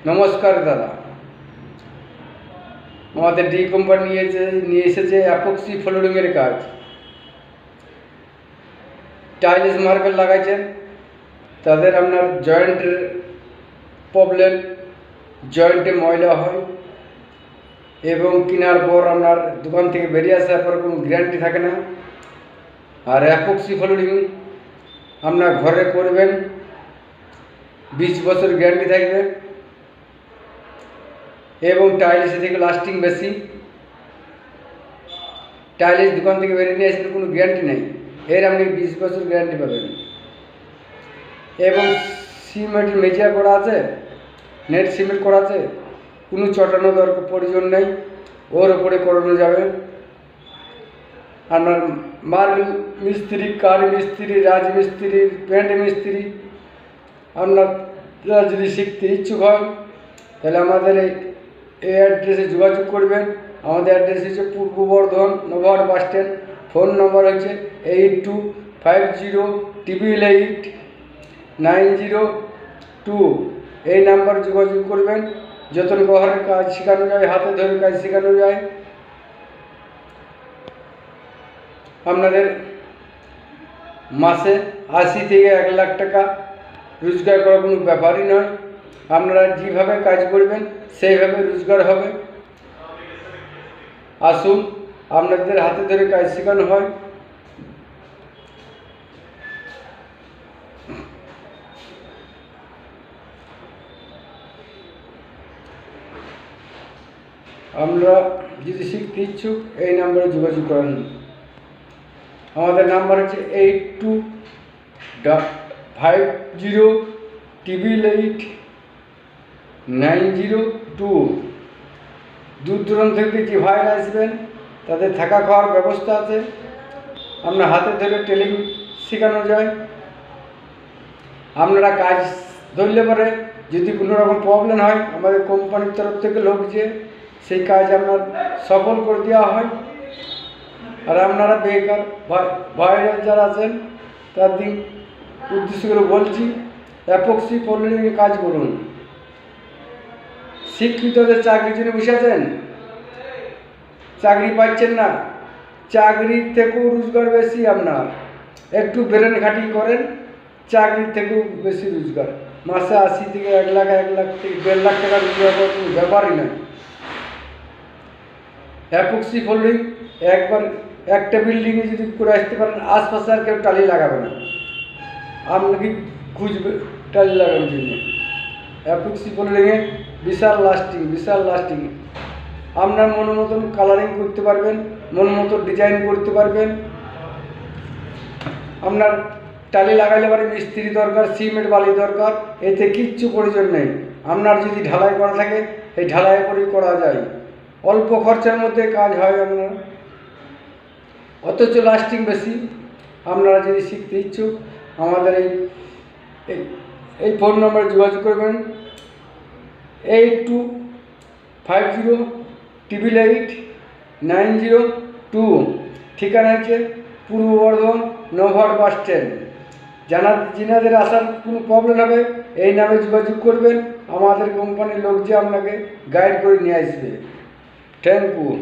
নমস্কার দাদা, আমাদের ডি কোম্পানি নিয়ে এসেছে অ্যাপক্সি ফ্লোরিংয়ের কাজ। টাইলস মার্বেল লাগাইছেন, তাদের আপনার জয়েন্টের প্রবলেম, জয়েন্টে ময়লা হয় এবং কেনার পর আপনার দোকান থেকে বেরিয়ে আসার পর কোনো গ্যারান্টি থাকে না। আর অ্যাপক্সি ফ্লোরিং আপনার ঘরে করবেন, 20 বছর গ্যারান্টি থাকবে এবং টাইলসের থেকে লাস্টিং বেশি। টাইলস দোকান থেকে বেরিয়ে নিয়ে আসলে কোনো গ্যারান্টি নেই, এর আপনি 20 বছর গ্যারান্টি পাবেন। এবং সিমেন্ট মেঝে করা আছে, নেট সিমেন্ট করা আছে, কোনো চটানো দরকার প্রয়োজন নেই, ওর ওপরে করানো যাবে। আপনার মার্বেল মিস্ত্রি, কাঠ মিস্ত্রি, রাজমিস্ত্রি, পেন্ট মিস্ত্রি আপনারা যদি শিখতে ইচ্ছুক হন তাহলে আমাদের এই অ্যাড্রেসে যোগাযোগ করবেন। আমাদের অ্যাড্রেস হচ্ছে পূর্ব Bardhaman Nabahat bus stand. Phone number হচ্ছে 8250889002। এই নাম্বার যোগাযোগ করবেন। যতন ঘরের কাজ শেখানো যায়, হাতে ধরে কাজ শেখানো যায়। আপনাদের মাসে 80 থেকে 1 লাখ টাকা রোজগার করার কোনো ব্যাপারই নয়। আপনারা যেভাবে কাজ করবেন সেইভাবে রোজগার হবে। আসুন, আপনাদের হাতে ধরে কাজ শেখানো হয়। আপনারা যদি শিখতে ইচ্ছুক এই নাম্বারে যোগাযোগ করেন। আমাদের নাম্বার হচ্ছে 8250889002। দূর দূরান্ত থেকে যে ভাইরা আসবেন তাদের থাকা খাওয়ার ব্যবস্থা আছে। আপনার হাতে ধরে ট্রেনিং শেখানো যায়। আপনারা কাজ ধরলে পরে যদি কোনো রকম প্রবলেম হয়, আমাদের কোম্পানির তরফ থেকে লোক যে সেই কাজ আপনার সফল করে দেওয়া হয়। আর আপনারা বেকার ভাইরা যারা আছেন তাদের উদ্দেশ্য করে বলছি, অ্যাপক্সি ফ্লোরিংয়ে কাজ করুন। শিক্ষিতদের চাকরির জন্য বসে আছেন, চাকরি পাচ্ছেন না, চাকরির থেকেও রোজগার বেশি। আপনার একটু ব্রেন খাটিয়ে করেন, চাকরির থেকেও বেশি রোজগার। মাসে 80 থেকে 1 লাখ, 1 লাখ থেকে 1.5 লাখ টাকা রোজগার করার কোনো ব্যাপারই নয়। অ্যাপক্সি ফ্লোরিং একবার একটা বিল্ডিংয়ে যদি করে আসতে পারেন, আশপাশে আর কেউ টালি লাগাবে না, আপনাকে খুঁজবে টালি লাগানোর জন্য। অ্যাপক্সি ফ্লোরিংয়ে বিশাল লাস্টিং। আপনার মন মতন কালারিং করতে পারবেন, মন মতো ডিজাইন করতে পারবেন। আপনার টালি লাগাইলে পরে মিস্ত্রি দরকার, সিমেন্ট বালি দরকার, এতে কিচ্ছু প্রয়োজন নেই। আপনার যদি ঢালাই করা থাকে এই ঢালাই করেই করা যায়, অল্প খরচার মধ্যে কাজ হয় আপনার, অথচ লাস্টিং বেশি। আপনারা যদি শিখতে ইচ্ছুক আমাদের এই ফোন নম্বরে যোগাযোগ করবেন। 8250889002। ঠিকানা হচ্ছে পূর্ব বর্ধমান নবাহাট বাস স্ট্যান্ড। যেনাদের আসার কোনো প্রবলেম হবে এই নামে যোগাযোগ করবেন। আমাদের কোম্পানির লোক যে আপনাকে গাইড করে নিয়ে আসবে। Thank you.